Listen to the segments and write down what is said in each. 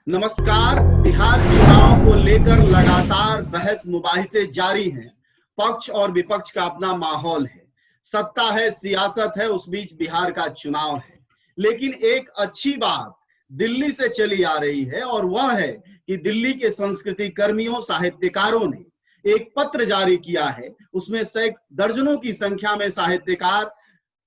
नमस्कार। बिहार चुनाव को लेकर लगातार बहस मुबाहिसे जारी हैं। पक्ष और विपक्ष का अपना माहौल है, सत्ता है, सियासत है, उस बीच बिहार का चुनाव है। लेकिन एक अच्छी बात दिल्ली से चली आ रही है और वह है कि दिल्ली के संस्कृति कर्मियों, साहित्यकारों ने एक पत्र जारी किया है। उसमें दर्जनों की संख्या में साहित्यकार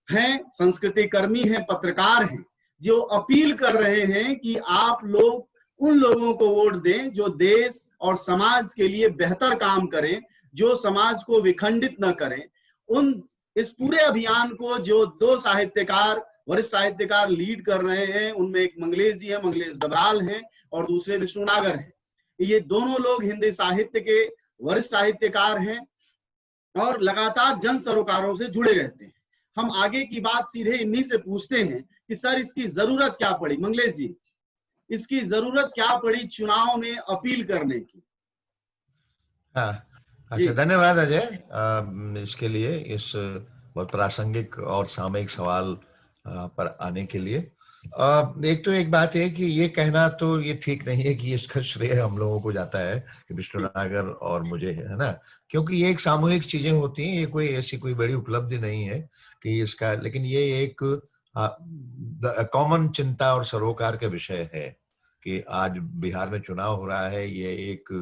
हैं, संस्कृति कर्मी हैं, पत्रकार हैं, जो अपील कर रहे हैं कि आप लोग उन लोगों को वोट दें जो देश और समाज के लिए बेहतर काम करें, जो समाज को विखंडित न करें। उन इस पूरे अभियान को जो दो साहित्यकार, वरिष्ठ साहित्यकार लीड कर रहे हैं, उनमें एक मंगलेश जी है, मंगलेश डबराल हैं, और दूसरे विष्णु नागर हैं। ये दोनों लोग हिंदी साहित्य के वरिष्ठ साहित्यकार हैं और लगातार जन सरोकारों से जुड़े रहते हैं। हम आगे की बात सीधे इन्हीं से पूछते हैं कि सर, इसकी जरूरत क्या पड़ी? मंगलेश जी, इसकी जरूरत क्या पड़ी चुनाव में अपील करने की? हाँ, जी अच्छा, धन्यवाद अजय इसके लिए, इस बहुत प्रासंगिक और सामयिक सवाल पर आने के लिए। एक बात है कि ये कहना तो ये ठीक नहीं है कि इसका श्रेय हम लोगों को जाता है कि विष्णु नागर और मुझे है ना, क्योंकि ये एक सामूहिक चीजें होती हैं। ये कोई ऐसी कोई बड़ी उपलब्धि नहीं है कि इसका, लेकिन ये एक कॉमन चिंता और सरोकार का विषय है कि आज बिहार में चुनाव हो रहा है। ये एक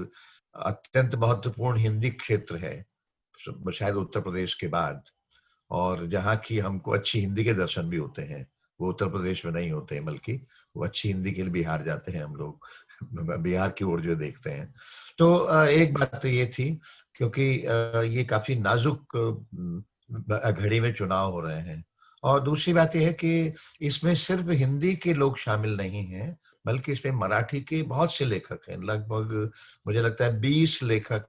अत्यंत महत्वपूर्ण हिंदी क्षेत्र है, शायद उत्तर प्रदेश के बाद, और जहाँ की हमको अच्छी हिंदी के दर्शन भी होते हैं। वो उत्तर प्रदेश में नहीं होते हैं, बल्कि वो अच्छी हिंदी के लिए बिहार जाते हैं हम लोग बिहार की ओर जो देखते हैं। तो एक बात तो ये थी, क्योंकि ये काफी नाजुक घड़ी में चुनाव हो रहे हैं। और दूसरी बात यह है कि इसमें सिर्फ हिंदी के लोग शामिल नहीं हैं, बल्कि इसमें मराठी के बहुत से लेखक हैं। लगभग मुझे लगता है 20 लेखक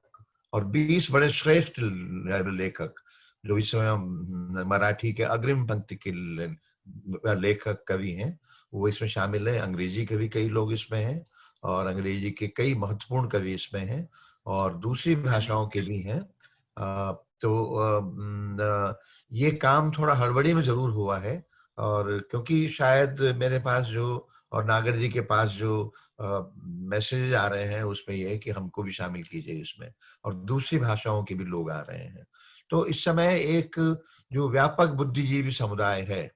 और 20 बड़े श्रेष्ठ लेखक जो इस समय मराठी के अग्रिम पंक्ति के लेखक कवि हैं, वो इसमें शामिल है। अंग्रेजी के भी कई लोग इसमें हैं और अंग्रेजी के कई महत्वपूर्ण कवि इसमें हैं और दूसरी भाषाओं के भी हैं। ये काम थोड़ा हड़बड़ी में जरूर हुआ है, और क्योंकि शायद मेरे पास जो और नागर जी के पास जो मैसेज आ रहे हैं उसमें यह है कि हमको भी शामिल कीजिए इसमें, और दूसरी भाषाओं के भी लोग आ रहे हैं। तो इस समय एक जो व्यापक बुद्धिजीवी समुदाय है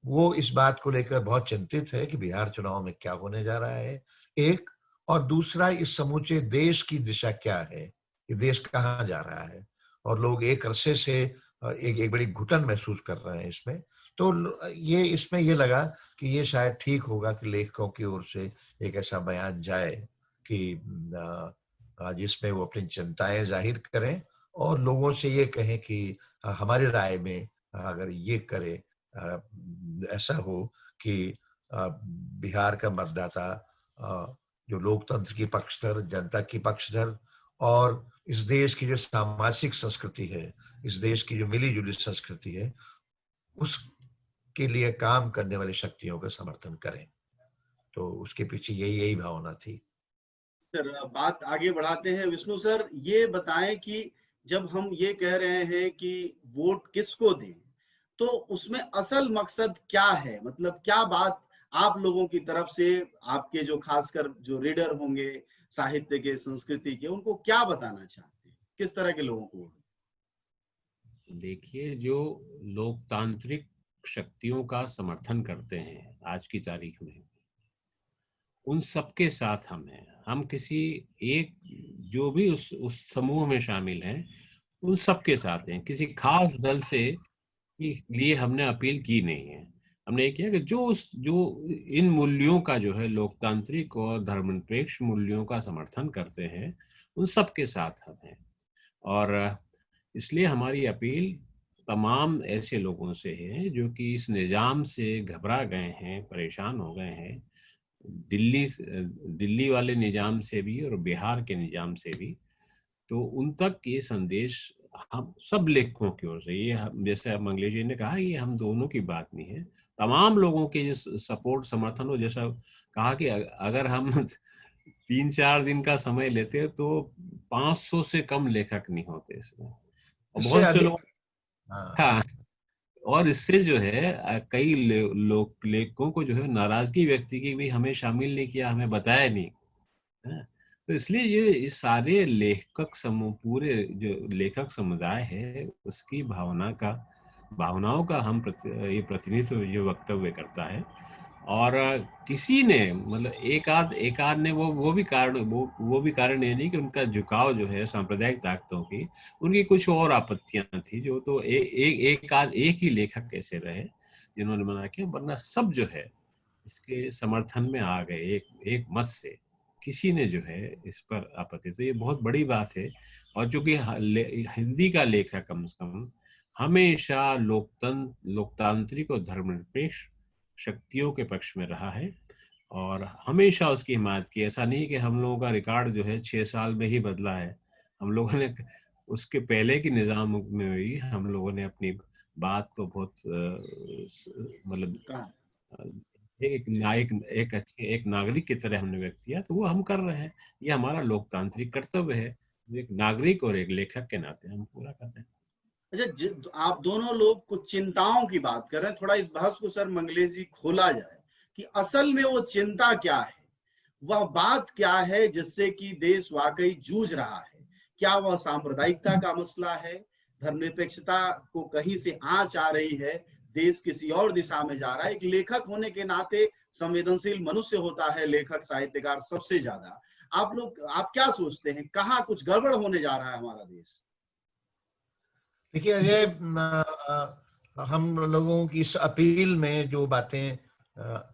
वो इस बात को लेकर बहुत चिंतित है कि बिहार चुनाव में क्या होने जा रहा है, एक, और दूसरा इस समूचे देश की दिशा क्या है, ये देश कहाँ जा रहा है। और लोग एक अरसे से एक बड़ी घुटन महसूस कर रहे हैं इसमें। तो ये इसमें ये लगा कि ये शायद ठीक होगा कि लेखकों की ओर से एक ऐसा बयान जाए कि जिसमें वो अपनी चिंताएं जाहिर करें और लोगों से ये कहें कि हमारी राय में अगर ये करे, ऐसा हो कि बिहार का मतदाता जो लोकतंत्र की पक्षधर, जनता की पक्षधर, और इस देश की जो सामाजिक संस्कृति है, इस देश की जो मिली जुली संस्कृति है, उसके लिए काम करने वाली शक्तियों का समर्थन करें। तो उसके पीछे यही भावना थी। सर, बात आगे बढ़ाते हैं। विष्णु सर, ये बताएं कि जब हम ये कह रहे हैं कि वोट किसको दें, तो उसमें असल मकसद क्या है? मतलब क्या बात आप लोगों की तरफ से, आपके जो खासकर जो रीडर होंगे साहित्य के, संस्कृति के, उनको क्या बताना चाहते हैं? किस तरह के लोगों को? देखिए, जो लोकतांत्रिक शक्तियों का समर्थन करते हैं आज की तारीख में, उन सबके साथ हम हैं। हम किसी एक, जो भी उस समूह में शामिल हैं, उन सबके साथ हैं। किसी खास दल से लिए हमने अपील की नहीं है। हमने ये किया कि जो इन मूल्यों का, जो है लोकतांत्रिक और धर्मनिरपेक्ष मूल्यों का समर्थन करते हैं, उन सबके साथ हम हैं। और इसलिए हमारी अपील तमाम ऐसे लोगों से है जो कि इस निज़ाम से घबरा गए हैं, परेशान हो गए हैं, दिल्ली वाले निज़ाम से भी और बिहार के निज़ाम से भी। तो उन तक ये संदेश हम सब लेखकों की ओर से, ये जैसे मंगलेश जी ने कहा, ये हम दोनों की बात नहीं है, तमाम लोगों के जो सपोर्ट, समर्थन हो। जैसा कहा कि अगर हम 3-4 दिन का समय लेते तो 500 से कम लेखक नहीं होते इसमें, और इससे बहुत से अधिक। लोग, हाँ, हाँ, और इससे जो है कई लोग लेखकों को जो है नाराजगी व्यक्त की भी हमें शामिल नहीं किया, हमें बताया नहीं, है। तो इसलिए ये सारे लेखक समूह, पूरे जो लेखक समुदाय है उसकी भावनाओं का हम ये प्रतिनिधित्व जो वक्तव्य करता है। और किसी ने मतलब एक आध ने वो भी कारण ये नहीं कि उनका झुकाव जो है सांप्रदायिक ताकतों की, उनकी कुछ और आपत्तियां थी जो तो एक ही लेखक ऐसे रहे जिन्होंने मना किया, वरना सब जो है इसके समर्थन में आ गए एक मत से। किसी ने जो है इस पर आपत्ति, तो ये बहुत बड़ी बात है। और चूंकि हिंदी का लेखक कम से कम हमेशा लोकतांत्रिक और धर्मनिरपेक्ष शक्तियों के पक्ष में रहा है और हमेशा उसकी हिमायत की। ऐसा नहीं कि हम लोगों का रिकॉर्ड जो है 6 साल में ही बदला है, हम लोगों ने उसके पहले की निजाम में भी हम लोगों ने अपनी बात को बहुत मतलब एक नागरिक की तरह हमने व्यक्त किया, तो वो हम कर रहे हैं। ये हमारा लोकतांत्रिक कर्तव्य है, एक नागरिक और एक लेखक के नाते हम पूरा कर रहे हैं। अच्छा, आप दोनों लोग कुछ चिंताओं की बात कर रहे हैं, थोड़ा इस बहस को सर मंगलेश जी खोला जाए कि असल में वो चिंता क्या है, वह बात क्या है जिससे कि देश वाकई जूझ रहा है। क्या वह सांप्रदायिकता का मसला है, धर्मनिरपेक्षता को कहीं से आंच आ रही है, देश किसी और दिशा में जा रहा है। एक लेखक होने के नाते संवेदनशील मनुष्य होता है लेखक, साहित्यकार सबसे ज्यादा। आप क्या सोचते हैं, कहाँ कुछ गड़बड़ होने जा रहा है हमारा देश? देखिए अजय, हम लोगों की इस अपील में जो बातें,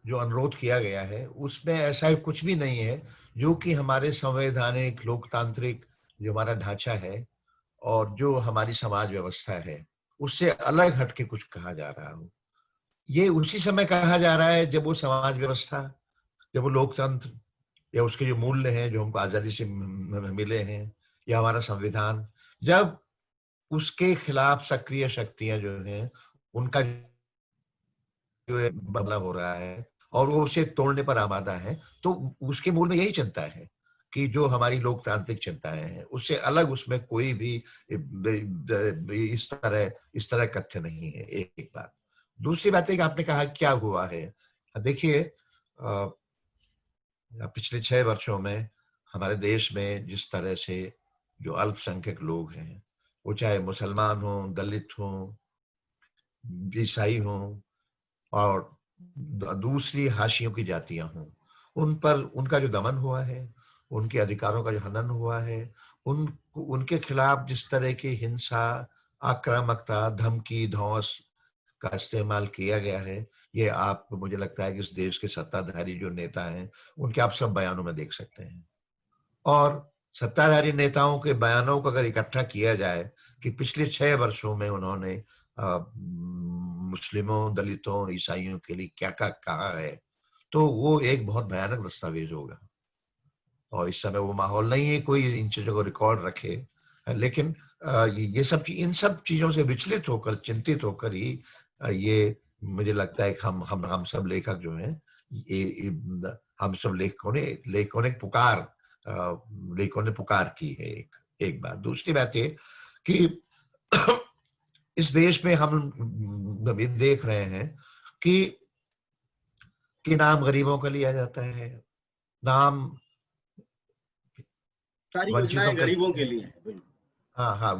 जो अनुरोध किया गया है, उसमें ऐसा कुछ भी नहीं है जो कि हमारे संवैधानिक लोकतांत्रिक जो हमारा ढांचा है और जो हमारी समाज व्यवस्था है उससे अलग हटके कुछ कहा जा रहा हो। ये उसी समय कहा जा रहा है जब वो समाज व्यवस्था, जब वो लोकतंत्र या उसके जो मूल्य हैं जो हमको आजादी से मिले हैं, या हमारा संविधान, जब उसके खिलाफ सक्रिय शक्तियां जो हैं उनका जो है बदलाव हो रहा है और वो उसे तोड़ने पर आमादा है, तो उसके मूल में यही चिंता है कि जो हमारी लोकतांत्रिक चिंताएं हैं उससे अलग उसमें कोई भी इस तरह कथ्य नहीं है। एक बात। दूसरी बात है कि आपने कहा क्या हुआ है। देखिए, पिछले 6 वर्षों में हमारे देश में जिस तरह से जो अल्पसंख्यक लोग हैं, वो चाहे मुसलमान हो, दलित हो, ईसाई हो और दूसरी हाशियों की जातियां हों, उन पर उनका जो दमन हुआ है, उनके अधिकारों का जो हनन हुआ है, उनके खिलाफ जिस तरह की हिंसा, आक्रामकता, धमकी, धौंस का इस्तेमाल किया गया है, ये आप, मुझे लगता है कि इस देश के सत्ताधारी जो नेता हैं उनके आप सब बयानों में देख सकते हैं। और सत्ताधारी नेताओं के बयानों को अगर इकट्ठा किया जाए कि पिछले 6 वर्षों में उन्होंने मुस्लिमों, दलितों, ईसाइयों के लिए क्या क्या कहा है, तो वो एक बहुत भयानक दस्तावेज होगा। और इस समय वो माहौल नहीं है कोई इन चीजों को रिकॉर्ड रखे, लेकिन ये सब इन सब चीजों से विचलित होकर, चिंतित होकर ही ये मुझे लगता है कि हम सब लेखक जो हैं, ये हम सब लेखकों ने पुकार की है। एक बात। दूसरी बात ये कि इस देश में हम अभी देख रहे हैं कि नाम गरीबों का लिया जाता है, नाम सारी वंचितों योजनाएं का, गरीबों के लिए है। हाँ,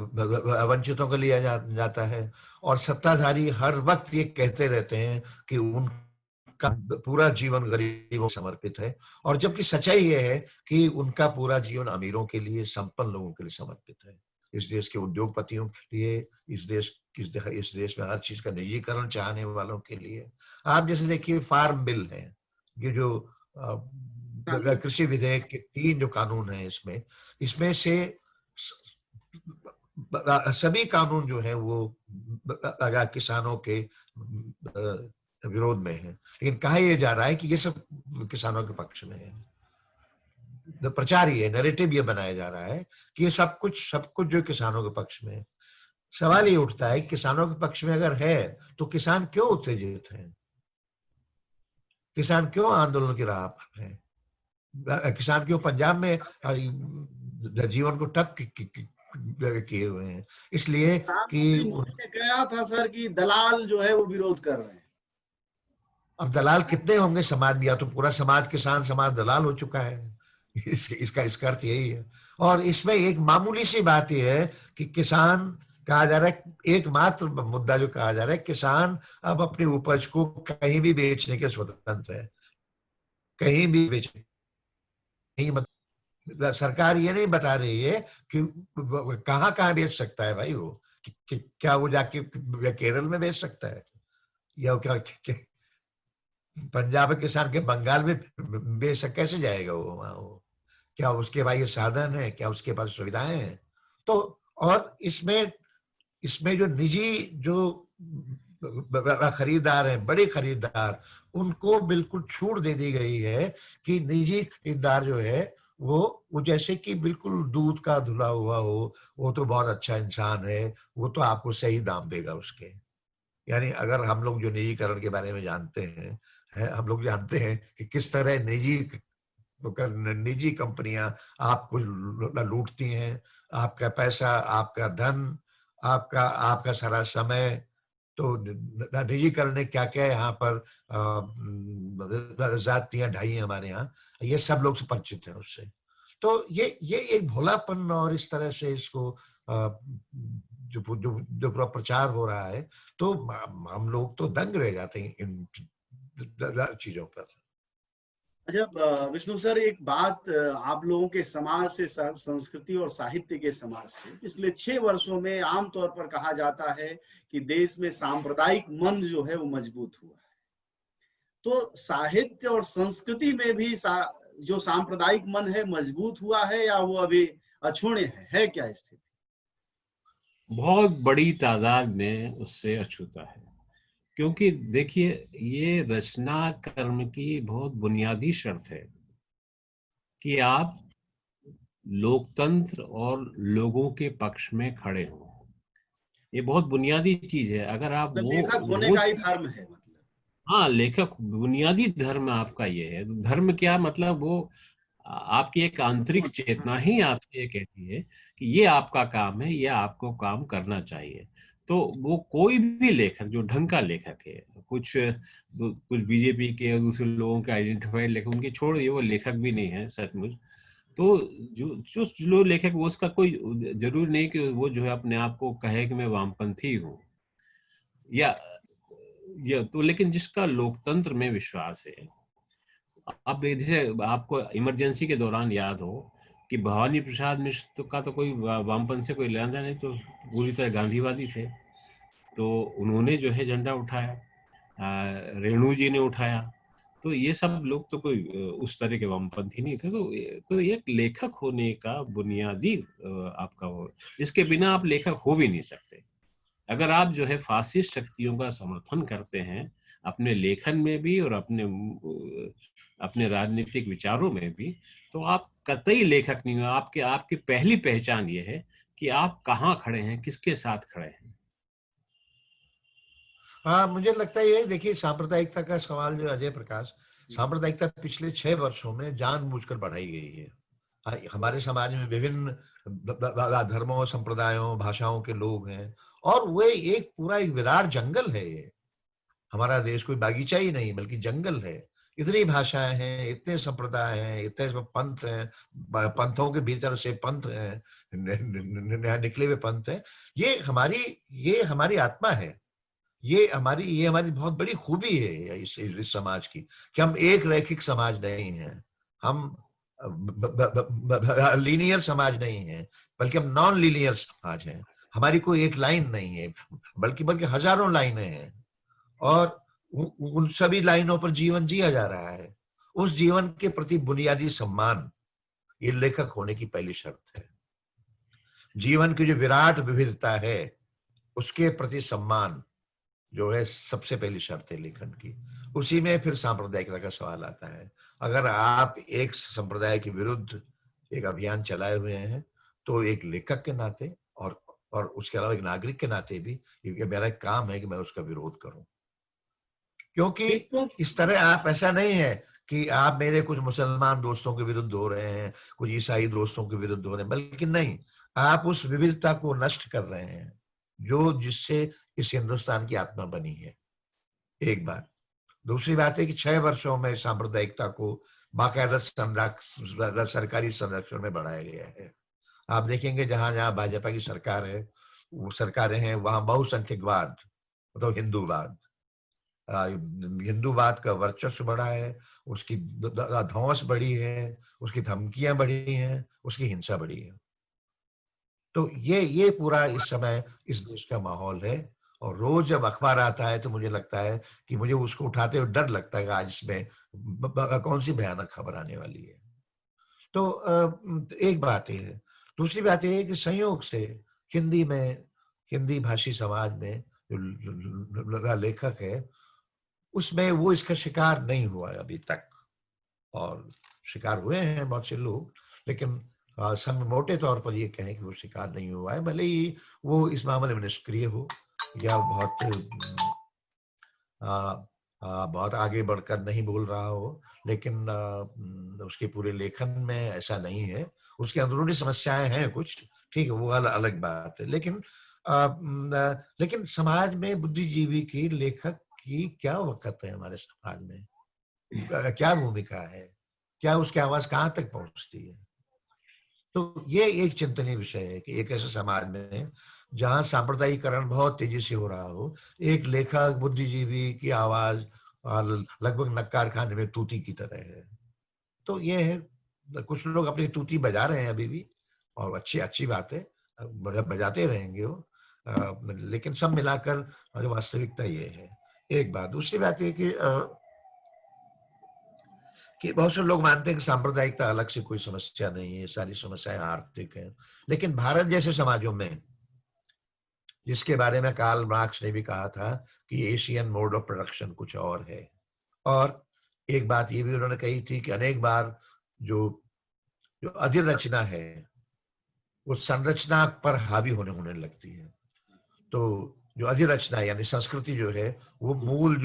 वंचितों का लिया जाता है। और सत्ताधारी हर वक्त ये कहते रहते हैं कि उनका पूरा जीवन गरीबों को समर्पित है, और जबकि सच्चाई ये है कि उनका पूरा जीवन अमीरों के लिए, संपन्न लोगों के लिए समर्पित है। इस देश के उद्योगपतियों के लिए, इस देश में हर चीज का निजीकरण चाहने वालों के लिए। आप जैसे देखिए फार्म बिल है, ये जो कृषि विधेयक के 3 जो कानून है, इसमें से सभी कानून जो है वो किसानों के विरोध में है, लेकिन कहा यह जा रहा है कि ये सब किसानों के पक्ष में है। प्रचार ये, नैरेटिव ये बनाया जा रहा है कि ये सब कुछ जो किसानों के पक्ष में है। सवाल ये उठता है किसानों के पक्ष में अगर है तो किसान क्यों उत्तेजित हैं, किसान क्यों आंदोलन की राह पर हैं, किसान क्यों पंजाब में जीवन को ठप किए हुए हैं, इसलिए कि प्रधानमंत्री मोदी ने कहा था सर कि दलाल जो है वो विरोध कर रहे हैं। अब दलाल कितने होंगे समाज में? या तो पूरा समाज किसान समाज दलाल हो चुका है। इसका अर्थ यही है। और इसमें एक मामूली सी बात यह है कि किसान कहा जा रहा है, एकमात्र मुद्दा जो कहा जा रहा है, किसान अब अपनी उपज को कहीं भी बेचने के स्वतंत्र है, कहीं भी बेचने। नहीं, सरकार ये नहीं बता रही है कि कहाँ कहाँ बेच सकता है भाई वो, क्या वो जाके केरल में बेच सकता है, या क्या पंजाब के किसान के बंगाल में बेच कैसे जाएगा वो वहां? वो क्या उसके पास ये साधन है? क्या उसके पास सुविधाएं हैं? तो और इसमें इसमें जो निजी जो खरीदार हैं, बड़े खरीदार, उनको बिल्कुल छूट दे दी गई है कि निजी खरीदार जो है वो जैसे कि बिल्कुल दूध का धुला हुआ हो, वो तो बहुत अच्छा इंसान है, वो तो आपको सही दाम देगा उसके। यानी अगर हम लोग जो निजीकरण के बारे में जानते हैं, हम लोग जानते हैं कि किस तरह निजी कंपनियां आपको लूटती हैं, आपका पैसा, आपका धन, आपका आपका सारा समय। तो निजीकरण ने क्या क्या यहाँ पर जातियां ढाई हैं हमारे यहाँ, ये सब लोग से परिचित हैं उससे। तो ये एक भोलापन, और इस तरह से इसको जो जो जो पूरा प्रचार हो रहा है, तो हम लोग तो दंग रह जाते हैं इन चीजों पर। अच्छा विष्णु सर, एक बात आप लोगों के समाज से, संस्कृति और साहित्य के समाज से, पिछले 6 वर्षों में आमतौर पर कहा जाता है कि देश में सांप्रदायिक मन जो है वो मजबूत हुआ है। तो साहित्य और संस्कृति में भी जो सांप्रदायिक मन है मजबूत हुआ है, या वो अभी अछूते है क्या स्थिति? बहुत बड़ी तादाद में उससे अछूता है, क्योंकि देखिए ये रचना कर्म की बहुत बुनियादी शर्त है कि आप लोकतंत्र और लोगों के पक्ष में खड़े हों। ये बहुत बुनियादी चीज है। अगर आप मतलब लेखक होने वो का ही धर्म है मतलब। हाँ, लेखक बुनियादी धर्म आपका ये है। धर्म क्या मतलब? वो आपकी एक आंतरिक चेतना ही आपसे ये कहती है कि ये आपका काम है, ये आपको काम करना चाहिए। तो वो कोई भी लेखक जो ढंग का लेखक है, कुछ बीजेपी के और दूसरे लोगों के आइडेंटिफाइड लेखक, उनके छोड़िए, वो लेखक भी नहीं है सचमुच। तो जो लेखक, वो उसका कोई जरूरी नहीं कि वो जो है अपने आप को कहे कि मैं वामपंथी हूँ, या तो, लेकिन जिसका लोकतंत्र में विश्वास है। अब जैसे आपको इमरजेंसी के दौरान याद हो कि भवानी प्रसाद मिश्र का तो कोई वामपंथ से कोई लेना नहीं, तो पूरी तरह गांधीवादी थे। तो उन्होंने जो है झंडा उठाया, रेणु जी ने उठाया। तो ये सब लोग तो कोई उस तरह के वामपंथी नहीं थे। तो एक लेखक होने का बुनियादी आपका वो, इसके बिना आप लेखक हो भी नहीं सकते। अगर आप जो है फासिस्ट शक्तियों का समर्थन करते हैं अपने लेखन में भी और अपने राजनीतिक विचारों में भी, तो आप कतई लेखक नहीं हो। आपकी पहली पहचान ये है कि आप कहाँ खड़े हैं, किसके साथ खड़े हैं। हाँ, मुझे लगता है ये देखिए, सांप्रदायिकता का सवाल जो अजय प्रकाश, सांप्रदायिकता पिछले 6 वर्षों में जानबूझकर बढ़ाई गई है। हमारे समाज में विभिन्न धर्मों, संप्रदायों, भाषाओं के लोग हैं, और वे एक विराट जंगल है ये। हमारा देश कोई बागीचा ही नहीं बल्कि जंगल है। इतनी भाषाएं हैं, इतने संप्रदाय हैं, इतने पंथ हैं, पंथों के भीतर से पंथ हैं, निकले हुए पंथ हैं। ये हमारी आत्मा है। ये हमारी बहुत बड़ी खूबी है इस समाज की, कि हम एक रैखिक समाज नहीं है, हम लीनियर समाज नहीं है, बल्कि हम नॉन लीनियर समाज हैं। हमारी कोई एक लाइन नहीं है, बल्कि हजारों लाइनें हैं, और उन सभी लाइनों पर जीवन जिया जा रहा है। उस जीवन के प्रति बुनियादी सम्मान, ये लेखक होने की पहली शर्त है। जीवन की जो विराट विविधता है, उसके प्रति सम्मान जो है सबसे पहली शर्त है लेखन की। उसी में फिर सांप्रदायिकता का सवाल आता है। अगर आप एक संप्रदाय के विरुद्ध एक अभियान चलाए हुए हैं, तो एक लेखक के नाते और उसके अलावा एक नागरिक के नाते भी, क्योंकि मेरा एक काम है कि मैं उसका विरोध करूं। क्योंकि बिल्कुल इस तरह आप, ऐसा नहीं है कि आप मेरे कुछ मुसलमान दोस्तों के विरुद्ध हो रहे हैं, कुछ ईसाई दोस्तों के विरुद्ध हो रहे हैं, बल्कि नहीं, आप उस विविधता को नष्ट कर रहे हैं जो जिससे इस हिंदुस्तान की आत्मा बनी है। एक बात। दूसरी बात है कि 6 वर्षों में सांप्रदायिकता को बाकायदा सरकारी संरक्षण में बढ़ाया गया है। आप देखेंगे जहां जहां भाजपा की सरकार है, वो सरकारें हैं, वहां बहुसंख्यकवाद, मतलब हिंदूवाद, हिंदूवाद का वर्चस्व बढ़ा है, उसकी धौंस बढ़ी है, उसकी धमकियां बढ़ी हैं, उसकी हिंसा बढ़ी है। तो ये पूरा इस समय इस देश का माहौल है। और रोज जब अखबार आता है तो मुझे लगता है कि मुझे उसको उठाते हुए डर लगता है कि आज इसमें कौन सी भयानक खबर आने वाली है। तो एक बात ये है। दूसरी बात ये है कि संयोग से हिंदी भाषी समाज में जो लेखक है, उसमें वो इसका शिकार नहीं हुआ है अभी तक। और शिकार हुए हैं बहुत से लोग, लेकिन सब मोटे तौर पर ये कहें कि वो शिकार नहीं हुआ है, भले ही वो इस मामले में निष्क्रिय हो या बहुत आगे बढ़कर नहीं बोल रहा हो, लेकिन उसके पूरे लेखन में ऐसा नहीं है। उसके अंदरूनी समस्याएं हैं कुछ, ठीक है, वो अलग बात है। लेकिन समाज में बुद्धिजीवी की, लेखक की क्या वक़्त है हमारे समाज में? क्या भूमिका है? क्या उसकी आवाज कहाँ तक पहुंचती है? तो ये एक चिंतनीय विषय है कि एक ऐसे समाज में जहां सांप्रदायिकरण बहुत तेजी से हो रहा हो, एक लेखक, बुद्धिजीवी की आवाज लगभग नक्कार खाने में तूती की तरह है। तो ये है, कुछ लोग अपनी तूती बजा रहे हैं अभी भी, और अच्छी बात है, बजाते रहेंगे वो। लेकिन सब मिलाकर वास्तविकता ये है। एक बात। दूसरी बात ये कि बहुत से लोग मानते हैं कि सांप्रदायिकता अलग से कोई समस्या नहीं है, सारी समस्याएं आर्थिक हैं। लेकिन भारत जैसे समाजों में, जिसके बारे में कार्ल मार्क्स ने भी कहा था कि एशियन मोड ऑफ प्रोडक्शन कुछ और है, और एक बात ये भी उन्होंने कही थी कि अनेक बार जो जो अधिरचना है वो संरचना पर हावी होने लगती है। तो जो अधिरचना यानी संस्कृति जो है, वो मूल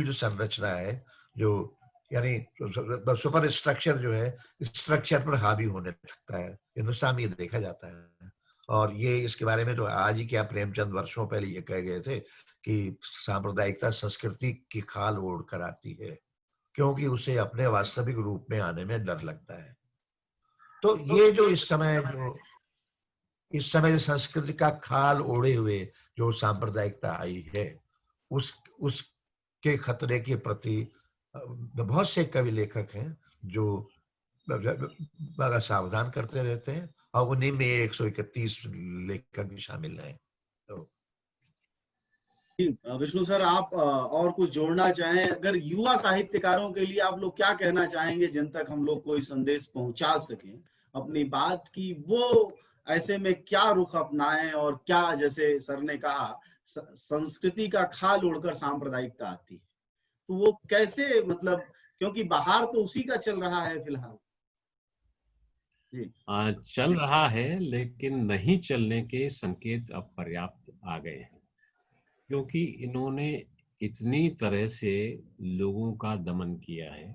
जो संरचना है, जो यानी सुपर स्ट्रक्चर जो है, स्ट्रक्चर पर हावी होने लगता है। हिंदुस्तान में ये देखा जाता है। और ये इसके बारे में तो आज ही क्या, प्रेमचंद वर्षों पहले ये कह गए थे कि सांप्रदायिकता संस्कृति की खाल ओढ़ कर आती है, क्योंकि उसे अपने वास्तविक रूप में आने में डर लगता है। तो ये जो इस समय संस्कृति का खाल ओढ़े हुए जो सांप्रदायिकता आई है, उसके खतरे के प्रति बहुत से कवि लेखक हैं जो सावधान करते रहते हैं, और उन्हीं में 131 लेखक भी शामिल हैं। तो विष्णु सर, आप और कुछ जोड़ना चाहें? अगर युवा साहित्यकारों के लिए आप लोग क्या कहना चाहेंगे, जिन तक हम लोग कोई संदेश पहुंचा सकें अपनी बात की, वो ऐसे में क्या रुख अपनाएं, और क्या, जैसे सर ने कहा, संस्कृति का खाल उड़कर सांप्रदायिकता आती है, तो वो कैसे, मतलब, क्योंकि बाहर तो उसी का चल रहा है फिलहाल। जी। चल रहा है, लेकिन नहीं चलने के संकेत अब पर्याप्त आ गए हैं, क्योंकि इन्होंने इतनी तरह से लोगों का दमन किया है,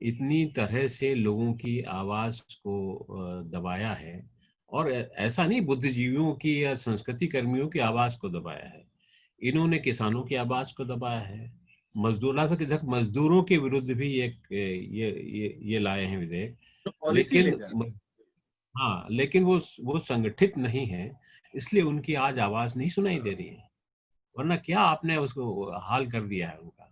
इतनी तरह से लोगों की आवाज को दबाया है। और ऐसा नहीं बुद्धिजीवियों की या संस्कृति कर्मियों की आवाज को दबाया है, इन्होंने किसानों की आवाज को दबाया है, मजदूरों के विरुद्ध भी ये लाए हैं विधेयक। तो पॉलिसी लेकिन लेकर, हाँ, लेकिन वो संगठित नहीं है, इसलिए उनकी आज आवाज नहीं सुनाई दे रही है। वरना क्या आपने उसको हाल कर दिया है उनका।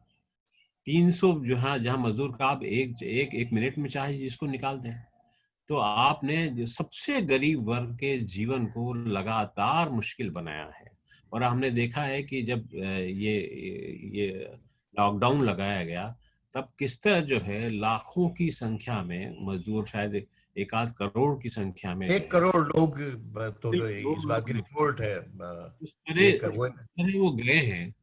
300 जहाँ मजदूर का आप एक मिनट में चाहे जिसको निकाल दें, तो आपने जो सबसे गरीब वर्ग के जीवन को लगातार मुश्किल बनाया है। और हमने देखा है कि जब ये लॉकडाउन लगाया गया, तब किस तरह जो है लाखों की संख्या में मजदूर, शायद 1 करोड़ की संख्या में 1 करोड़ लोग, तो इस बात की रिपोर्ट है, उस तरह वो वो गए हैं।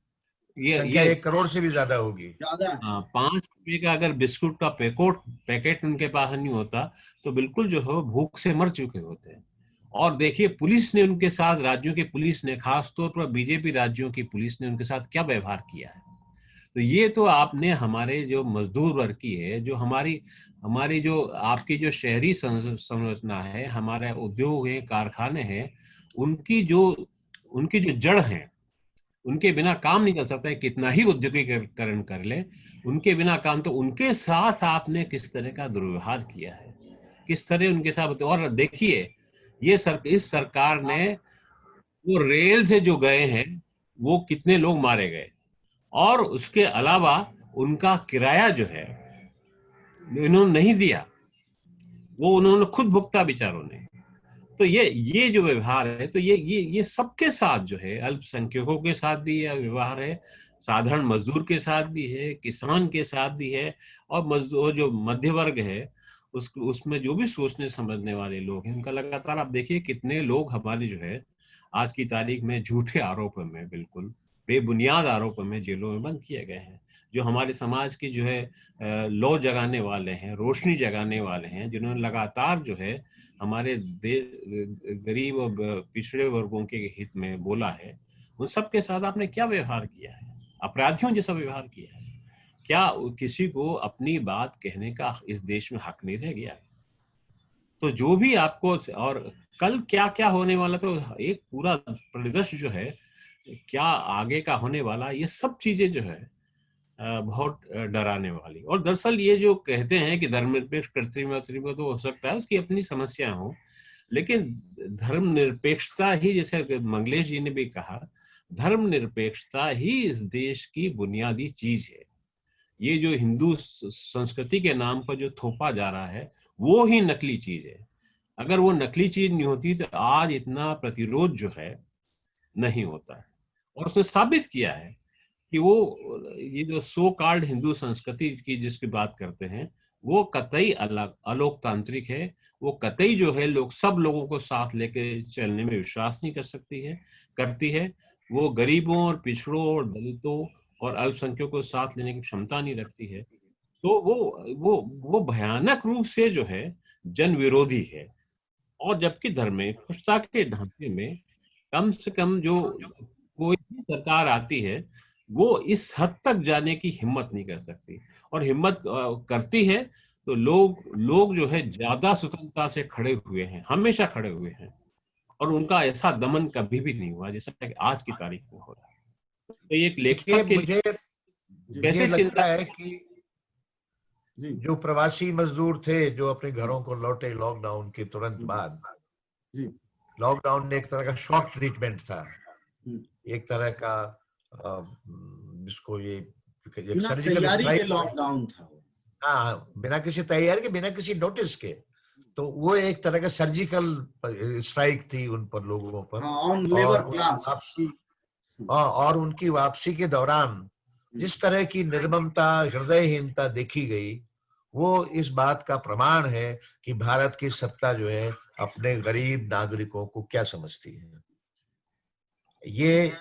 संख्या ये 1 करोड़ से भी ज्यादा होगी। ज्यादा है। 5 रुपए का अगर बिस्कुट का पैकेट उनके पास नहीं होता, तो बिल्कुल जो है भूख से मर चुके होते हैं। और देखिए पुलिस ने उनके साथ, राज्यों की पुलिस ने, खासतौर पर बीजेपी राज्यों की पुलिस ने उनके साथ क्या व्यवहार किया है। तो ये तो आपने हमारे जो मजदूर वर्ग की है, जो हमारी हमारी जो आपकी जो शहरी संरचना है, हमारे उद्योग है, कारखाने हैं, उनकी जो जड़ है, उनके बिना काम नहीं चल सकता है, कितना ही औद्योगिकरण कर ले, उनके बिना काम। तो उनके साथ आपने किस तरह का दुर्व्यवहार किया है, किस तरह उनके साथ। और देखिए इस सरकार ने वो रेल से जो गए हैं वो कितने लोग मारे गए, और उसके अलावा उनका किराया जो है इन्होंने नहीं दिया, वो उन्होंने खुद भुगता बेचारों ने। तो ये जो व्यवहार है, तो ये सबके साथ जो है, अल्पसंख्यकों के साथ भी यह व्यवहार है, साधारण मजदूर के साथ भी है, किसान के साथ भी है, और मजदूर जो मध्य वर्ग है उसमें जो भी सोचने समझने वाले लोग हैं, उनका लगातार आप देखिए कितने लोग हमारे जो है आज की तारीख में झूठे आरोप में, बिल्कुल बेबुनियाद आरोप में जेलों में बंद किए गए हैं। जो हमारे समाज की जो है लौ जगाने वाले हैं, रोशनी जगाने वाले हैं, जिन्होंने लगातार जो है हमारे गरीब और पिछड़े वर्गों के हित में बोला है, उन सब के साथ आपने क्या व्यवहार किया है? अपराधियों जैसा व्यवहार किया है। क्या किसी को अपनी बात कहने का इस देश में हक नहीं रह गया है? तो जो भी आपको, और कल क्या क्या होने वाला, तो एक पूरा परिदृश्य जो है क्या आगे का होने वाला, ये सब चीजें जो है बहुत डराने वाली। और दरअसल ये जो कहते हैं कि धर्मनिरपेक्ष कृत्रिम तो हो सकता है उसकी अपनी समस्या हो, लेकिन धर्मनिरपेक्षता ही, जैसे मंगलेश जी ने भी कहा, धर्मनिरपेक्षता ही इस देश की बुनियादी चीज है। ये जो हिंदू संस्कृति के नाम पर जो थोपा जा रहा है वो ही नकली चीज है। अगर वो नकली चीज नहीं होती तो आज इतना प्रतिरोध जो है नहीं होता है। और उसने साबित किया है कि वो ये जो सो कॉल्ड हिंदू संस्कृति की जिसकी बात करते हैं, वो कतई अलग अलोकतांत्रिक है। वो कतई जो है सब लोगों को साथ लेके चलने में विश्वास नहीं करती है। वो गरीबों और पिछड़ों और दलितों और अल्पसंख्यकों को साथ लेने की क्षमता नहीं रखती है। तो वो भयानक रूप से जो है जन विरोधी है। और जबकि धर्मनिरपेक्षता के ढांचे में कम से कम जो कोई भी सरकार आती है वो इस हद तक जाने की हिम्मत नहीं कर सकती, और हिम्मत करती है तो लोग जो है ज्यादा स्वतंत्रता से खड़े हुए हैं, हमेशा खड़े हुए हैं, और उनका ऐसा दमन कभी भी नहीं हुआ जैसा कि आज की तारीख में हो रहा है। तो एक देखिए, लेखक के मुझे लिए ये कैसे लगता चिंता है कि जो प्रवासी मजदूर थे जो अपने घरों को लौटे लॉकडाउन के तुरंत बाद, लॉकडाउन ने एक तरह का शॉक ट्रीटमेंट था, एक तरह का जिसको ये एक सर्जिकल स्ट्राइक लॉकडाउन था। हाँ, बिना किसी तैयारी के, बिना किसी नोटिस के। तो वो एक तरह का सर्जिकल स्ट्राइक थी उन पर, लोगों पर। On labour class. और उनकी वापसी के दौरान जिस तरह की निर्ममता, हृदयहीनता देखी गई, वो इस बात का प्रमाण है कि भारत की सत्ता जो है अपने गरीब नागरिकों को क्या समझती है। ये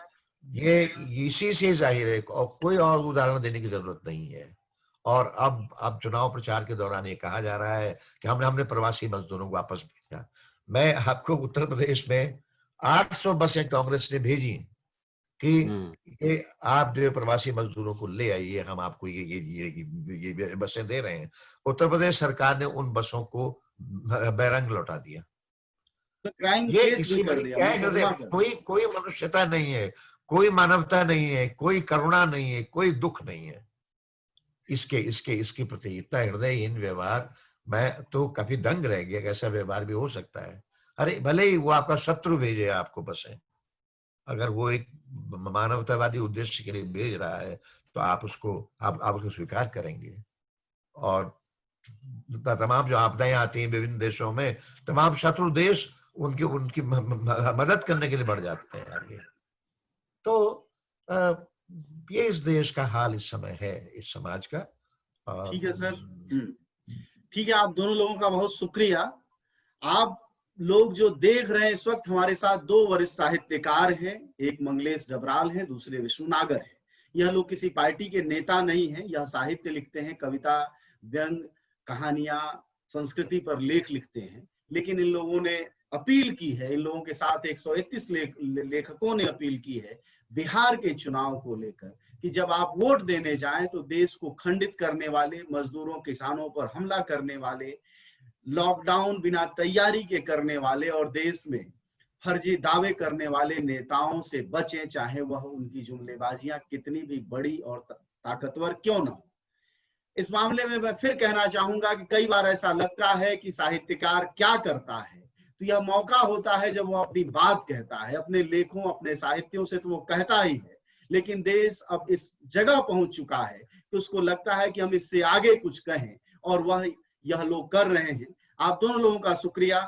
इसी से जाहिर है, और कोई और उदाहरण देने की जरूरत नहीं है। और अब चुनाव प्रचार के दौरान ये कहा जा रहा है कि हमने प्रवासी मजदूरों को वापस भेजा। मैं आपको उत्तर प्रदेश में 800 बसें कांग्रेस ने भेजी कि ये आप जो प्रवासी मजदूरों को ले आइए, हम आपको ये बसें दे रहे हैं। उत्तर प्रदेश सरकार ने उन बसों को बैरंग लौटा दिया। ये इसी में क्या है, कोई मनुष्यता नहीं है, कोई मानवता नहीं है, कोई करुणा नहीं है, कोई दुख नहीं है इसके प्रति। इतना हृदयहीन व्यवहार, मैं तो काफी दंग रह गया कि ऐसा व्यवहार भी हो सकता है। अरे भले ही वो आपका शत्रु भेजे आपको बसें, अगर वो एक मानवतावादी उद्देश्य के लिए भेज रहा है तो आप उसको स्वीकार करेंगे। और तमाम जो आपदाएं आती हैं विभिन्न देशों में, तमाम शत्रु देश उनकी मदद करने के लिए बढ़ जाते हैं आगे। तो ये इस देश का हाल इस समय है, इस समाज का। ठीक है सर, ठीक है। आप दोनों लोगों का बहुत शुक्रिया। आप लोग जो देख रहे हैं इस वक्त, हमारे साथ 2 वरिष्ठ साहित्यकार हैं, एक मंगलेश डबराल हैं, दूसरे विष्णु नागर हैं। यह लोग किसी पार्टी के नेता नहीं हैं, यह साहित्य लिखते हैं, कविता, व्यंग, कहानियां, संस्कृति पर लेख लिखते हैं। लेकिन इन लोगों ने अपील की है, इन लोगों के साथ 131 लेखकों ने अपील की है बिहार के चुनाव को लेकर कि जब आप वोट देने जाएं तो देश को खंडित करने वाले, मजदूरों किसानों पर हमला करने वाले, लॉकडाउन बिना तैयारी के करने वाले और देश में फर्जी दावे करने वाले नेताओं से बचें, चाहे वह उनकी जुमलेबाजियां कितनी भी बड़ी और ताकतवर क्यों ना हो। इस मामले में मैं फिर कहना चाहूंगा कि कई बार ऐसा लगता है कि साहित्यकार क्या करता है, तो यह मौका होता है जब वो अपनी बात कहता है, अपने लेखों, अपने साहित्यों से तो वो कहता ही है, लेकिन देश अब इस जगह पहुंच चुका है कि उसको लगता है कि हम इससे आगे कुछ कहें, और वह यह लोग कर रहे हैं। आप दोनों लोगों का शुक्रिया।